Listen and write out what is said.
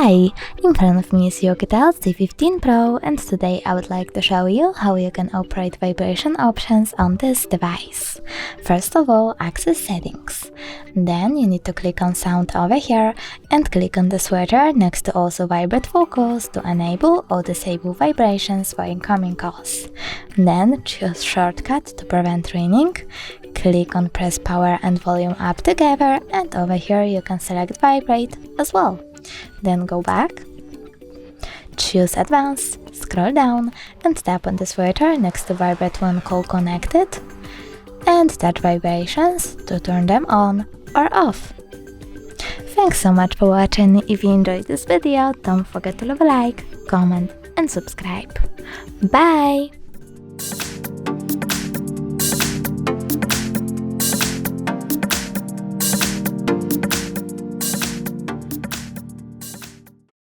Hi, in front of me is OUKITEL C15 Pro, and today I would like to show you how you can operate vibration options on this device. First of all, access settings. Then you need to click on sound over here and click on the switcher next to also vibrate focus to enable or disable vibrations for incoming calls. Then choose shortcut to prevent ringing. Click on press power and volume up together, and over here you can select vibrate as well. Then go back, choose advanced, scroll down and tap on the switcher next to vibrate when call connected and touch vibrations to turn them on or off. Thanks so much for watching. If you enjoyed this video, don't forget to leave a like, comment and subscribe. Bye!